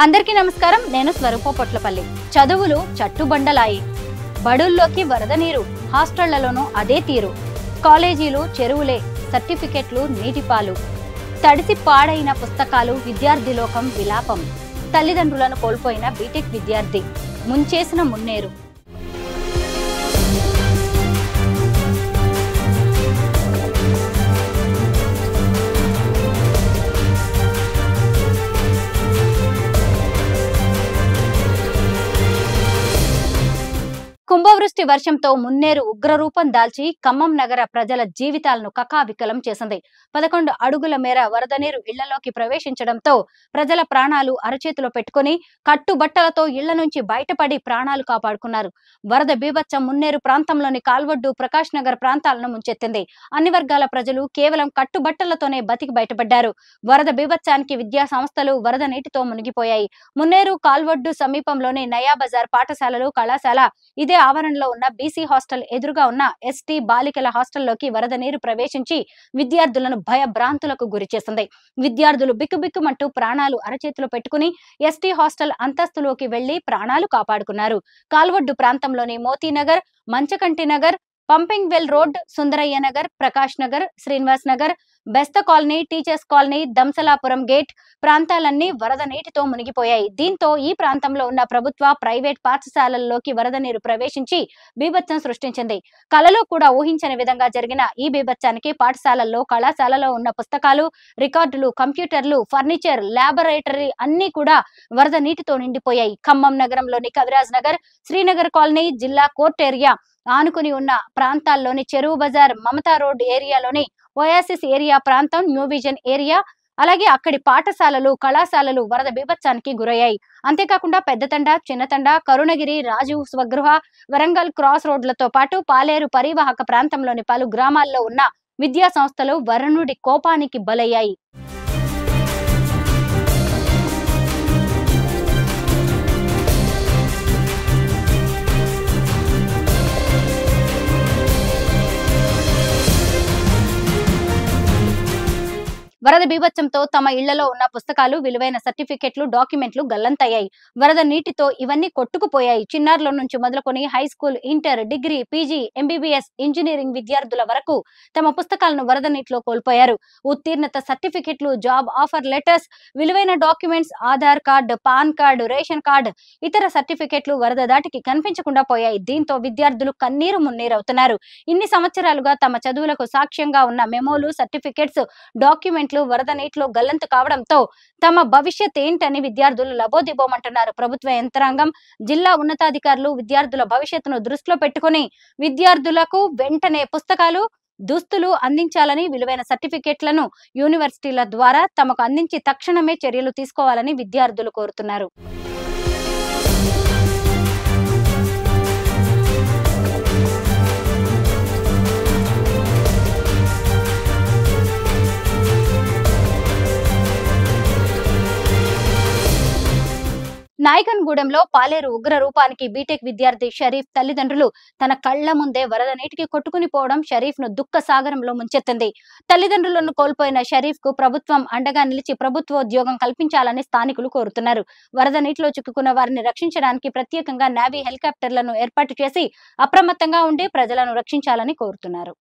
అందరికీ నమస్కారం. నేను స్వరూప పొట్లపల్లి. చదువులు చట్టుబండలాయి. బడుల్లోకి వరద నీరు, హాస్టళ్లలోనూ అదే తీరు. కాలేజీలు చెరువులే, సర్టిఫికెట్లు నీటిపాలు. తడిసి పాడైన పుస్తకాలు, విద్యార్థి లోకం విలాపం. తల్లిదండ్రులను కోల్పోయిన బీటెక్ విద్యార్థి, ముంచేసిన మున్నేరు. కుంభవృష్టి వర్షంతో మున్నేరు ఉగ్రరూపం దాల్చి ఖమ్మం నగర ప్రజల జీవితాలను కకావికలం చేసింది. 11 అడుగుల మేర వరద నీరు ఇళ్లలోకి ప్రవేశించడంతో ప్రజల ప్రాణాలు అరచేతిలో పెట్టుకుని కట్టుబట్టలతో ఇళ్ల నుంచి బయటపడి ప్రాణాలు కాపాడుకున్నారు. వరద బీభత్సం మున్నేరు ప్రాంతంలోని కాల్వడ్డు, ప్రకాష్ నగర్ ప్రాంతాలను ముంచెత్తింది. అన్ని వర్గాల ప్రజలు కేవలం కట్టుబట్టలతోనే బతికి బయటపడ్డారు. వరద బీభత్సానికి విద్యా సంస్థలు వరద నీటితో మునిగిపోయాయి. మున్నేరు కాల్వడ్డు సమీపంలోని నయా బజార్ పాఠశాలలు, కళాశాల, ఇదే ఆవరణలో ఉన్న బీసీ హాస్టల్ ఎదురుగా ఉన్న ఎస్టీ బాలికల హాస్టల్లోకి వరద నీరు ప్రవేశించి విద్యార్థులను భయభ్రాంతులకు గురి చేసింది. విద్యార్థులు బిక్కుబిక్కుమంటూ ప్రాణాలు అరచేతిలో పెట్టుకుని ఎస్టీ హాస్టల్ అంతస్తులోకి వెళ్లి ప్రాణాలు కాపాడుకున్నారు. కాల్వడ్డు ప్రాంతంలోని Motinagar, Manchakanti Nagar, pumping well road, Sundaraiah Nagar, Prakash Nagar, Srinivas Nagar, Bestha colony, teachers colony, Damsalapuram gate ప్రాంతాలన్నీ వరద నీటితో మునిగిపోయాయి. దీంతో ఈ ప్రాంతంలో ఉన్న ప్రభుత్వ, ప్రైవేట్ పాఠశాలల్లోకి వరద నీరు ప్రవేశించి బీభత్సం సృష్టించింది. కలలో కూడా ఊహించని విధంగా జరిగిన ఈ బీభత్సానికి పాఠశాలల్లో, కళాశాలలో ఉన్న పుస్తకాలు, రికార్డులు, కంప్యూటర్లు, ఫర్నిచర్, ల్యాబొరేటరీ అన్ని కూడా వరద నీటితో నిండిపోయాయి. ఖమ్మం నగరంలోని కవిరాజ్ నగర్, శ్రీనగర్ కాలనీ, జిల్లా కోర్ట్ ఏరియా ఆనుకుని ఉన్న ప్రాంతాల్లోని చెరువు బజార్, మమతా రోడ్ ఏరియాలోని ఓయాసిస్ ఏరియా ప్రాంతం, న్యూ విజన్ ఏరియా, అలాగే అక్కడి పాఠశాలలు, కళాశాలలు వరద బీభత్సానికి గురయ్యాయి. అంతేకాకుండా పెద్దతండ, చిన్నతండ, కరుణగిరి, రాజీవ్ స్వగృహ, వరంగల్ క్రాస్ రోడ్లతో పాటు పాలేరు పరివాహక ప్రాంతంలోని పలు గ్రామాల్లో ఉన్న విద్యా సంస్థలు వరుణుడి కోపానికి బలయ్యాయి. వరద బీభత్సంతో తమ ఇళ్లలో ఉన్న పుస్తకాలు, విలువైన సర్టిఫికెట్లు, డాక్యుమెంట్లు గల్లంతయ్యాయి. వరద నీటితో ఇవన్నీ కొట్టుకుపోయాయి. చిన్నారుల నుంచి మొదలుకొని high school, inter, degree, PG, MBBS, engineering విద్యార్థుల వరకు తమ పుస్తకాలను వరద నీటిలో కోల్పోయారు. ఉత్తీర్ణత సర్టిఫికెట్లు, జాబ్ ఆఫర్ లెటర్స్, విలువైన documents, Aadhaar card, pan card, ration card, ఇతర సర్టిఫికెట్లు వరద దాటికి కనిపించకుండా పోయాయి. దీంతో విద్యార్థులు కన్నీరు మున్నీరవుతున్నారు. ఇన్ని సంవత్సరాలుగా తమ చదువులకు సాక్ష్యంగా ఉన్న మెమోలు, సర్టిఫికెట్స్, డాక్యుమెంట్లు వరద నీటిలో గల్లంతు కావడంతో తమ భవిష్యత్ ఏంటని విద్యార్థులు లబోదిబోమంటున్నారు. ప్రభుత్వ యంత్రాంగం, జిల్లా ఉన్నతాధికారులు విద్యార్థుల భవిష్యత్తును దృష్టిలో పెట్టుకుని విద్యార్థులకు వెంటనే పుస్తకాలు, దుస్తులు అందించాలని, విలువైన సర్టిఫికెట్లను యూనివర్సిటీల ద్వారా తమకు అందించి తక్షణమే చర్యలు తీసుకోవాలని విద్యార్థులు కోరుతున్నారు. నాయకన్గూడెంలో పాలేరు ఉగ్ర రూపానికి బీటెక్ విద్యార్థి షరీఫ్ తల్లిదండ్రులు తన కళ్ల ముందే వరద నీటికి కొట్టుకుని పోవడం షరీఫ్ ను దుఃఖ సాగరంలో ముంచెత్తింది. తల్లిదండ్రులను కోల్పోయిన షరీఫ్ కు ప్రభుత్వం అండగా నిలిచి ప్రభుత్వోద్యోగం కల్పించాలని స్థానికులు కోరుతున్నారు. వరద నీటిలో చిక్కుకున్న వారిని రక్షించడానికి ప్రత్యేకంగా నేవీ హెలికాప్టర్లను ఏర్పాటు చేసి అప్రమత్తంగా ఉండి ప్రజలను రక్షించాలని కోరుతున్నారు.